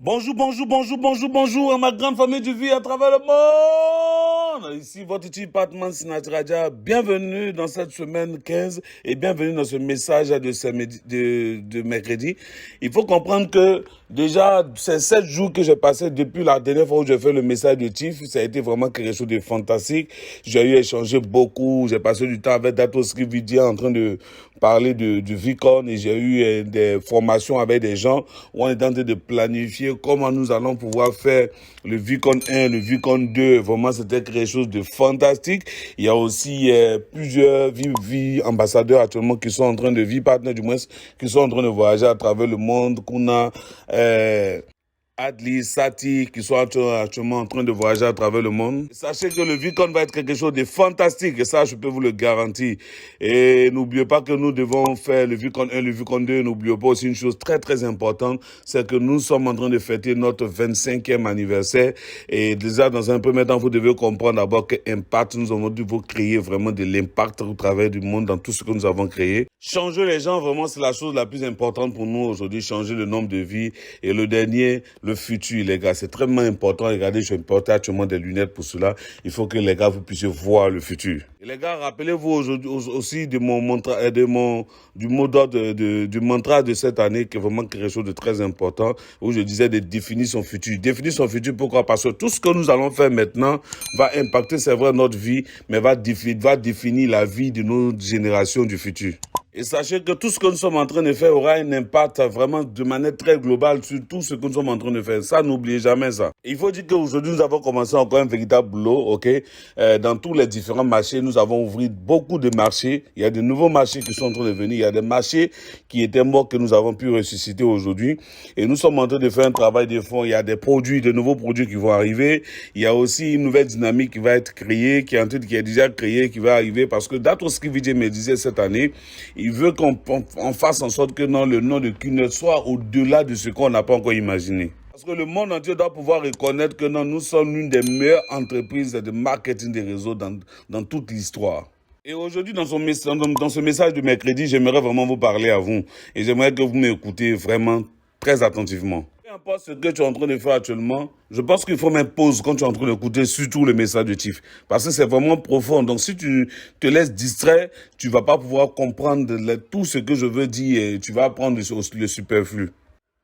Bonjour, bonjour, bonjour, bonjour, bonjour à ma grande famille du vie à travers le monde. Ici votre petit Patman Sinatradia. Bienvenue dans cette semaine 15 et bienvenue dans ce message de mercredi. Il faut comprendre que déjà, ces 7 jours que j'ai passé depuis la dernière fois où j'ai fait le message de Tiff, ça a été vraiment quelque chose de fantastique. J'ai eu échangé beaucoup, j'ai passé du temps avec Dato Srividia en train de parler du Vicon et j'ai eu des formations avec des gens où on est en train de planifier comment nous allons pouvoir faire le Vicon 1, le Vicon 2. Vraiment, c'était quelque chose de fantastique. Il y a aussi plusieurs vie ambassadeurs actuellement qui sont en train de vie partenaires du moins, qui sont en train de voyager à travers le monde. Qu'on a Adli, Sati, qui sont actuellement en train de voyager à travers le monde. Sachez que le Vicon va être quelque chose de fantastique, et ça, je peux vous le garantir. Et n'oubliez pas que nous devons faire le Vicon 1, le Vicon 2. N'oubliez pas aussi une chose très, très importante, c'est que nous sommes en train de fêter notre 25e anniversaire. Et déjà, dans un premier temps, vous devez comprendre d'abord que Impact, nous avons dû vous créer vraiment de l'impact au travers du monde dans tout ce que nous avons créé. Changer les gens, vraiment, c'est la chose la plus importante pour nous aujourd'hui, changer le nombre de vies. Et le dernier, le futur, les gars, c'est très important. Regardez, je porte actuellement des lunettes pour cela. Il faut que les gars, vous puissiez voir le futur. Et les gars, rappelez-vous aujourd'hui aussi de mon mantra, du mot d'ordre du mantra de cette année, qui est vraiment quelque chose de très important, où je disais de définir son futur. Définir son futur, pourquoi? Parce que tout ce que nous allons faire maintenant va impacter, c'est vrai, notre vie, mais va définir la vie de nos générations du futur. Et sachez que tout ce que nous sommes en train de faire aura un impact vraiment de manière très globale sur tout ce que nous sommes en train de faire. Ça, n'oubliez jamais ça. Il faut dire qu'aujourd'hui, nous avons commencé encore un véritable boulot, ok? Dans tous les différents marchés, nous avons ouvert beaucoup de marchés. Il y a de nouveaux marchés qui sont en train de venir. Il y a des marchés qui étaient morts que nous avons pu ressusciter aujourd'hui. Et nous sommes en train de faire un travail de fond. Il y a des produits, de nouveaux produits qui vont arriver. Il y a aussi une nouvelle dynamique qui va être créée, qui est déjà créée, qui va arriver. Parce que Dato Srividia me disait cette année, il veut qu'on fasse en sorte que non, le nom de Keynote soit au-delà de ce qu'on n'a pas encore imaginé. Parce que le monde entier doit pouvoir reconnaître que non, nous sommes l'une des meilleures entreprises de marketing des réseaux dans toute l'histoire. Et aujourd'hui, dans ce message de mercredi, j'aimerais vraiment vous parler à vous. Et j'aimerais que vous m'écoutez vraiment très attentivement. Peu importe ce que tu es en train de faire actuellement, je pense qu'il faut mettre pause quand tu es en train d'écouter surtout le message de Tiff. Parce que c'est vraiment profond. Donc si tu te laisses distraire, tu vas pas pouvoir comprendre tout ce que je veux dire et tu vas apprendre le superflu.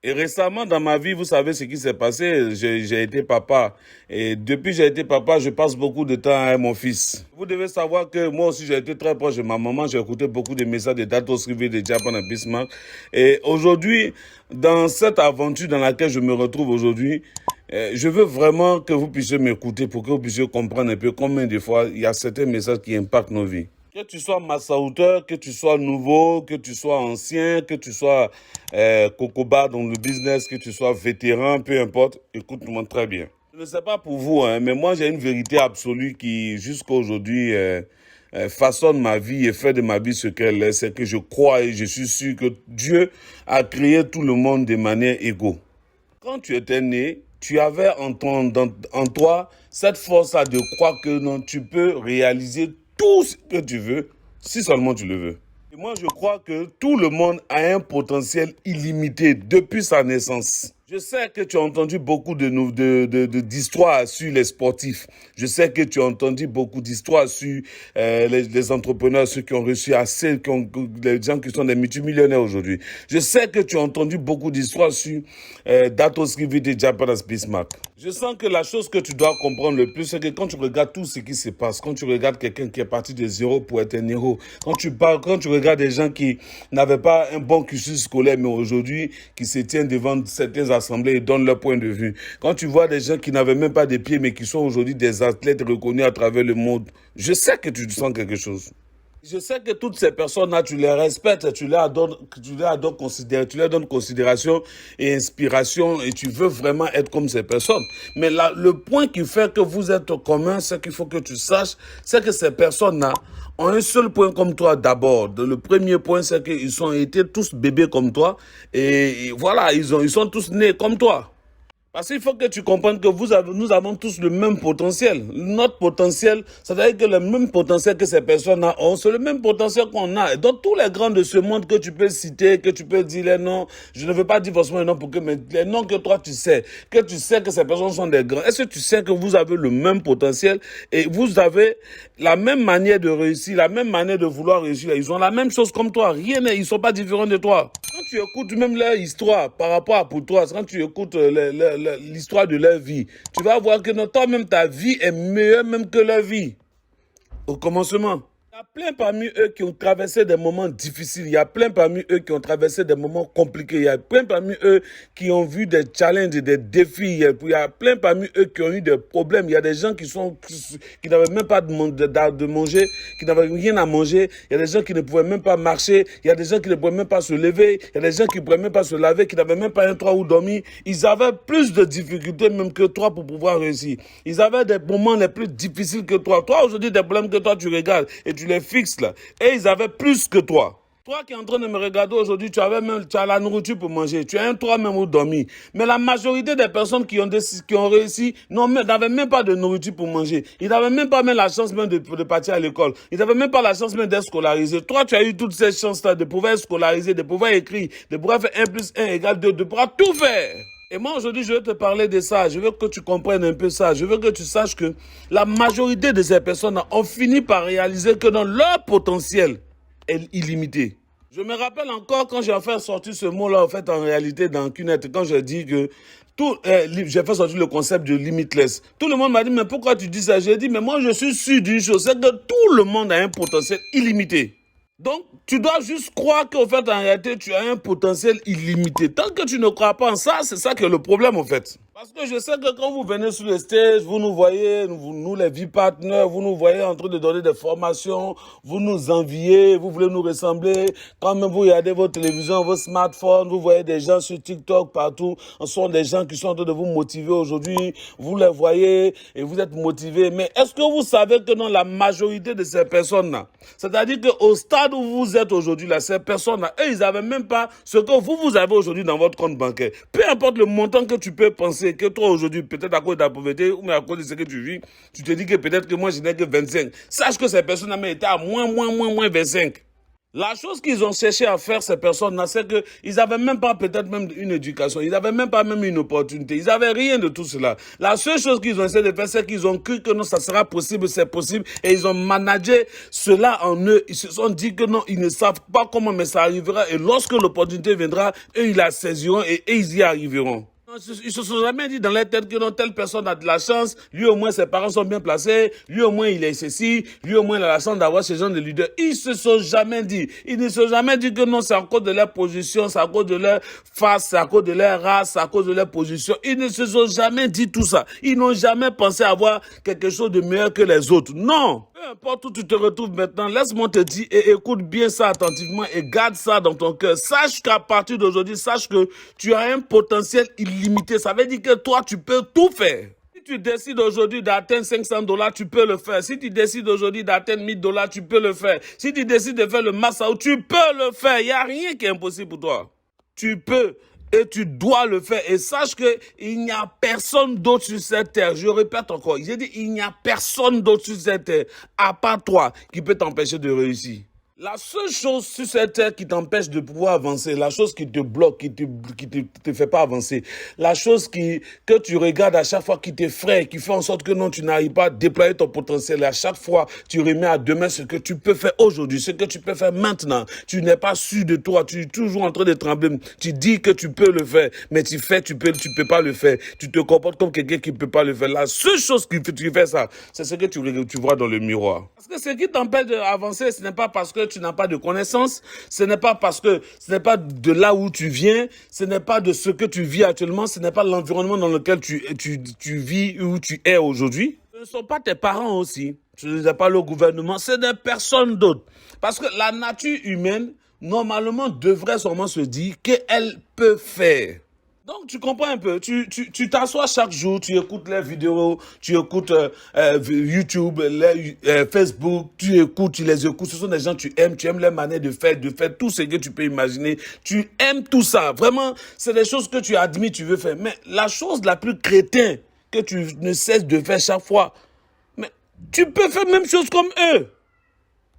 Et récemment, dans ma vie, vous savez ce qui s'est passé. J'ai été papa. Et depuis que j'ai été papa, je passe beaucoup de temps avec mon fils. Vous devez savoir que moi aussi, j'ai été très proche de ma maman. J'ai écouté beaucoup de messages de Dato Srividia, de Japan et Bismarck. Et aujourd'hui, dans cette aventure dans laquelle je me retrouve aujourd'hui, je veux vraiment que vous puissiez m'écouter pour que vous puissiez comprendre un peu combien de fois il y a certains messages qui impactent nos vies. Que tu sois massauteur, que tu sois nouveau, que tu sois ancien, que tu sois cocoba dans le business, que tu sois vétéran, peu importe, écoute-moi très bien. Je ne sais pas pour vous, mais moi j'ai une vérité absolue qui jusqu'à aujourd'hui façonne ma vie et fait de ma vie ce qu'elle est. C'est que je crois et je suis sûr que Dieu a créé tout le monde de manière égale. Quand tu étais né, tu avais en toi cette force-là de croire que non, tu peux réaliser tout ce que tu veux, si seulement tu le veux. Et moi, je crois que tout le monde a un potentiel illimité depuis sa naissance. Je sais que tu as entendu beaucoup d'histoires sur les sportifs. Je sais que tu as entendu beaucoup d'histoires sur les entrepreneurs, ceux qui ont réussi assez, les gens qui sont des multimillionnaires aujourd'hui. Je sais que tu as entendu beaucoup d'histoires sur Dato Srividia de Japan et Bismarck. Je sens que la chose que tu dois comprendre le plus, c'est que quand tu regardes tout ce qui se passe, quand tu regardes quelqu'un qui est parti de zéro pour être un héros, quand tu regardes des gens qui n'avaient pas un bon cursus scolaire, mais aujourd'hui, qui se tiennent devant certaines assemblées et donnent leur point de vue. Quand tu vois des gens qui n'avaient même pas de pieds, mais qui sont aujourd'hui des athlètes reconnus à travers le monde, je sais que tu sens quelque chose. Je sais que toutes ces personnes-là, tu les respectes, tu leur donnes considération et inspiration et tu veux vraiment être comme ces personnes. Mais là, le point qui fait que vous êtes commun, c'est qu'il faut que tu saches, c'est que ces personnes-là ont un seul point comme toi d'abord. Le premier point, c'est qu'ils ont été tous bébés comme toi et voilà, ils sont tous nés comme toi. Parce qu'il faut que tu comprennes que nous avons tous le même potentiel. Notre potentiel, c'est-à-dire que le même potentiel que ces personnes ont, c'est le même potentiel qu'on a. Et donc, tous les grands de ce monde que tu peux citer, que tu peux dire les noms, je ne veux pas dire forcément les noms pour que, mais les noms que toi tu sais que ces personnes sont des grands. Est-ce que tu sais que vous avez le même potentiel et vous avez la même manière de réussir, la même manière de vouloir réussir? Ils ont la même chose comme toi. Ils sont pas différents de toi. Quand tu écoutes même leur histoire par rapport à pour toi, quand tu écoutes l'histoire de leur vie, tu vas voir que toi-même, ta vie est meilleure même que leur vie. Au commencement. Il y a plein parmi eux qui ont traversé des moments difficiles. Il y a plein parmi eux qui ont traversé des moments compliqués. Il y a plein parmi eux qui ont vu des challenges, des défis. Il y a plein parmi eux qui ont eu des problèmes. Il y a des gens qui n'avaient même pas de manger, qui n'avaient rien à manger. Il y a des gens qui ne pouvaient même pas marcher. Il y a des gens qui ne pouvaient même pas se lever. Il y a des gens qui ne pouvaient même pas se laver, qui n'avaient même pas un toit où dormir. Ils avaient plus de difficultés même que toi pour pouvoir réussir. Ils avaient des moments les plus difficiles que toi. Toi, aujourd'hui, des problèmes que toi, tu regardes et tu les fixes là. Et ils avaient plus que toi. Toi qui es en train de me regarder aujourd'hui, tu as la nourriture pour manger, tu as un toit même où dormir. Mais la majorité des personnes qui ont réussi n'avaient même pas de nourriture pour manger. Ils n'avaient même pas même la chance même de partir à l'école. Ils n'avaient même pas la chance même d'être scolarisés. Toi, tu as eu toutes ces chances-là de pouvoir être scolarisé, de pouvoir écrire, de pouvoir faire 1 plus 1 égale 2, de pouvoir tout faire. Et moi, aujourd'hui, je vais te parler de ça. Je veux que tu comprennes un peu ça. Je veux que tu saches que la majorité de ces personnes ont fini par réaliser que dans leur potentiel est illimité. Je me rappelle encore quand j'ai fait sortir ce mot-là, en fait, en réalité, dans Cunette, quand je dis que j'ai fait sortir le concept de limitless. Tout le monde m'a dit, mais pourquoi tu dis ça? J'ai dit, mais moi, je suis sûr d'une chose, c'est que tout le monde a un potentiel illimité. Donc, tu dois juste croire qu'en fait, en réalité, tu as un potentiel illimité. Tant que tu ne crois pas en ça, c'est ça qui est le problème, en fait. Parce que je sais que quand vous venez sur le stage, vous nous voyez, nous les vie partenaires, vous nous voyez en train de donner des formations, vous nous enviez, vous voulez nous ressembler. Quand même vous regardez vos télévisions, vos smartphones, vous voyez des gens sur TikTok partout. Ce sont des gens qui sont en train de vous motiver aujourd'hui. Vous les voyez et vous êtes motivés. Mais est-ce que vous savez que dans la majorité de ces personnes-là, c'est-à-dire qu'au stade où vous êtes aujourd'hui, là, ces personnes-là, eux, ils n'avaient même pas ce que vous avez aujourd'hui dans votre compte bancaire. Peu importe le montant que tu peux penser, que toi aujourd'hui, peut-être à cause de la pauvreté ou à cause de ce que tu vis, tu te dis que peut-être que moi je n'ai que 25. Sache que ces personnes-là étaient à moins 25. La chose qu'ils ont cherché à faire, ces personnes-là, c'est qu'ils n'avaient même pas peut-être même une éducation, ils n'avaient même pas même une opportunité, ils n'avaient rien de tout cela. La seule chose qu'ils ont essayé de faire, c'est qu'ils ont cru que non, ça sera possible, c'est possible, et ils ont managé cela en eux. Ils se sont dit que non, ils ne savent pas comment, mais ça arrivera, et lorsque l'opportunité viendra, eux, ils la saisiront et ils y arriveront. Ils se sont jamais dit dans leur tête que non, telle personne a de la chance, lui au moins ses parents sont bien placés, lui au moins il est ceci, lui au moins il a la chance d'avoir ce genre de leader. Ils se sont jamais dit. Ils ne se sont jamais dit que non, c'est à cause de leur position, c'est à cause de leur face, c'est à cause de leur race, c'est à cause de leur position. Ils ne se sont jamais dit tout ça. Ils n'ont jamais pensé avoir quelque chose de meilleur que les autres. Non! Peu importe où tu te retrouves maintenant, laisse-moi te dire et écoute bien ça attentivement et garde ça dans ton cœur. Sache qu'à partir d'aujourd'hui, sache que tu as un potentiel illimité. Ça veut dire que toi, tu peux tout faire. Si tu décides aujourd'hui d'atteindre $500, tu peux le faire. Si tu décides aujourd'hui d'atteindre $1000, tu peux le faire. Si tu décides de faire le mass out, tu peux le faire. Il n'y a rien qui est impossible pour toi. Tu peux. Et tu dois le faire. Et sache qu'il n'y a personne d'autre sur cette terre. Je répète encore. J'ai dit, il n'y a personne d'autre sur cette terre, à part toi, qui peut t'empêcher de réussir. La seule chose sur cette terre qui t'empêche de pouvoir avancer, la chose qui te bloque, qui te fait pas avancer, la chose que tu regardes à chaque fois qui t'effraie, qui fait en sorte que non, tu n'arrives pas à déployer ton potentiel. Et à chaque fois, tu remets à demain ce que tu peux faire aujourd'hui, ce que tu peux faire maintenant. Tu n'es pas sûr de toi, tu es toujours en train de trembler. Tu dis que tu peux le faire, mais tu peux pas le faire. Tu te comportes comme quelqu'un qui peut pas le faire. La seule chose qui fait ça, c'est ce que tu vois dans le miroir. Parce que ce qui t'empêche d'avancer, ce n'est pas parce que tu n'as pas de connaissances, ce n'est pas de là où tu viens, ce n'est pas de ce que tu vis actuellement, ce n'est pas l'environnement dans lequel tu vis où tu es aujourd'hui. Ce ne sont pas tes parents aussi, ce n'est pas le gouvernement, c'est des personnes d'autres. Parce que la nature humaine, normalement, devrait sûrement se dire qu'elle peut faire. Donc, tu comprends un peu, tu t'assois chaque jour, tu écoutes les vidéos, tu écoutes YouTube, Facebook, tu écoutes, tu les écoutes. Ce sont des gens que tu aimes leur manière de faire tout ce que tu peux imaginer. Tu aimes tout ça. Vraiment, c'est des choses que tu admires, tu veux faire. Mais la chose la plus crétin que tu ne cesses de faire chaque fois, mais tu peux faire la même chose comme eux.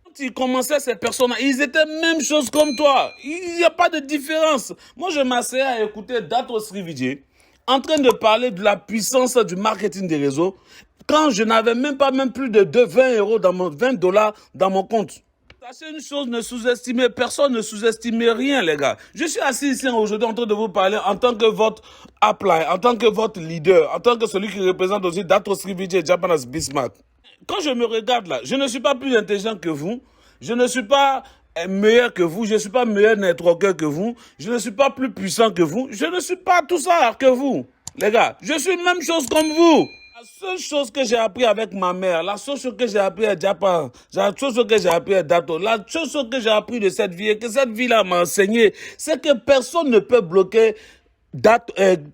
Quand ils commençaient, ces personnes-là, ils étaient même chose comme toi. Il n'y a pas de différence. Moi, je m'asseyais à écouter Dato Srividje en train de parler de la puissance du marketing des réseaux quand je n'avais même plus de 20 euros $20 dans mon compte. Sachez une chose, ne sous-estimez, personne ne sous-estimez rien, les gars. Je suis assis ici aujourd'hui en train de vous parler en tant que votre apply, en tant que votre leader, en tant que celui qui représente aussi Dato Srividje Japan as Bismarck. Quand je me regarde là, je ne suis pas plus intelligent que vous, je ne suis pas meilleur que vous, je ne suis pas meilleur networker que vous, je ne suis pas plus puissant que vous, je ne suis pas tout ça que vous. Les gars, je suis la même chose comme vous. La seule chose que j'ai appris avec ma mère, la seule chose que j'ai appris à Japan, la seule chose que j'ai appris à Dato, la seule chose que j'ai appris de cette vie et que cette vie-là m'a enseigné, c'est que personne ne peut bloquer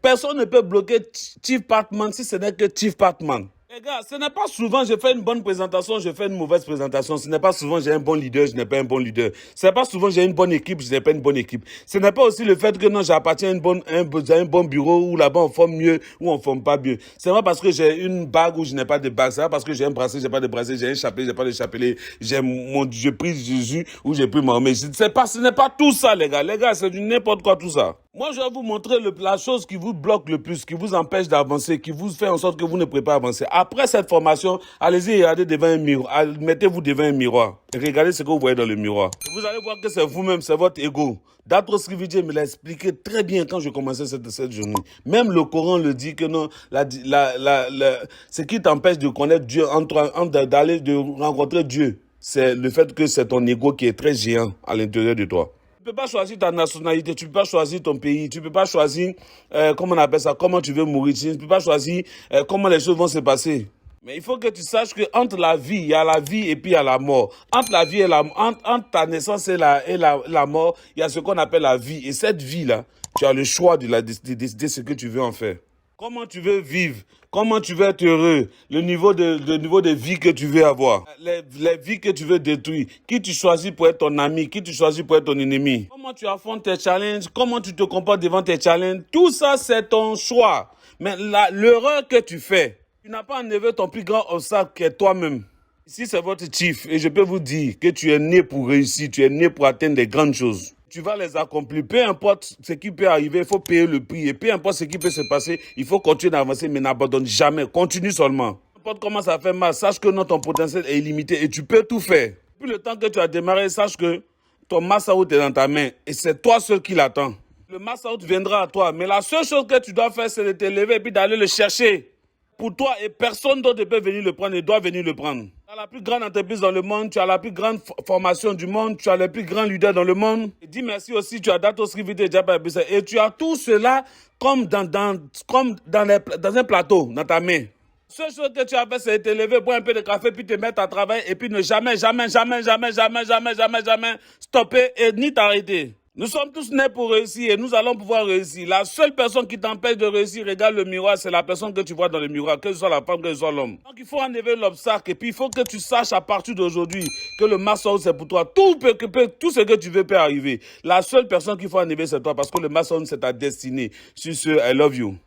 personne ne peut bloquer Chief Patman si ce n'est que Chief Patman. Les gars, ce n'est pas souvent je fais une bonne présentation, je fais une mauvaise présentation. Ce n'est pas souvent j'ai un bon leader, je n'ai pas un bon leader. Ce n'est pas souvent j'ai une bonne équipe, je n'ai pas une bonne équipe. Ce n'est pas aussi le fait que non, j'appartiens à un bon bureau où là-bas on forme mieux ou on forme pas mieux. C'est pas parce que j'ai une bague ou je n'ai pas de bague. C'est pas parce que j'ai un bracelet, j'ai pas de bracelet, j'ai un chapelet, j'ai pas de chapelet. J'ai pris Jésus ou j'ai pris Mahomet. Ce n'est pas tout ça, les gars. Les gars, c'est du n'importe quoi tout ça. Moi, je vais vous montrer la chose qui vous bloque le plus, qui vous empêche d'avancer, qui vous fait en sorte que vous ne pouvez pas avancer. Après cette formation, allez-y et regardez devant un miroir. Mettez-vous devant un miroir. Et regardez ce que vous voyez dans le miroir. Vous allez voir que c'est vous-même, c'est votre ego. Dato Srividje me l'a expliqué très bien quand je commençais cette journée. Même le Coran le dit que non, ce qui t'empêche de connaître Dieu, de rencontrer Dieu, c'est le fait que c'est ton ego qui est très géant à l'intérieur de toi. Tu peux pas choisir ta nationalité, tu peux pas choisir ton pays, tu peux pas choisir, comment on appelle ça, comment tu veux mourir, tu ne peux pas choisir comment les choses vont se passer. Mais il faut que tu saches que entre la vie, il y a la vie et puis il y a la mort. Entre la vie et entre ta naissance et la mort, il y a ce qu'on appelle la vie. Et cette vie-là, tu as le choix de décider ce que tu veux en faire. Comment tu veux vivre, comment tu veux être heureux, le niveau de vie que tu veux avoir, les vies que tu veux détruire, qui tu choisis pour être ton ami, qui tu choisis pour être ton ennemi. Comment tu affrontes tes challenges, comment tu te comportes devant tes challenges, tout ça c'est ton choix. Mais l'erreur que tu fais, tu n'as pas enlevé ton plus grand obstacle qui est toi-même. Ici c'est votre chief et je peux vous dire que tu es né pour réussir, tu es né pour atteindre des grandes choses. Tu vas les accomplir. Peu importe ce qui peut arriver, il faut payer le prix. Et peu importe ce qui peut se passer, il faut continuer d'avancer, mais n'abandonne jamais. Continue seulement. Peu importe comment ça fait mal, sache que non, ton potentiel est illimité et tu peux tout faire. Depuis le temps que tu as démarré, sache que ton mass-out est dans ta main et c'est toi seul qui l'attend. Le mass-out viendra à toi, mais la seule chose que tu dois faire, c'est de te lever et puis d'aller le chercher. Pour toi et personne d'autre ne peut venir le prendre et doit venir le prendre. Tu as la plus grande entreprise dans le monde, tu as la plus grande formation du monde, tu as les plus grands leaders dans le monde. Et dis merci aussi, tu as Dato Srividje Japan et tu as tout cela comme dans un plateau, dans ta main. La seule chose que tu as fait, c'est te lever, boire un peu de café, puis te mettre à travailler et puis ne jamais stopper et ni t'arrêter. Nous sommes tous nés pour réussir et nous allons pouvoir réussir. La seule personne qui t'empêche de réussir, regarde le miroir, c'est la personne que tu vois dans le miroir, que ce soit la femme, que ce soit l'homme. Donc il faut enlever l'obstacle et puis il faut que tu saches à partir d'aujourd'hui que le mass-out c'est pour toi. Tout ce que tu veux peut arriver. La seule personne qu'il faut enlever c'est toi parce que le mass-out c'est ta destinée. Sur ce, I love you.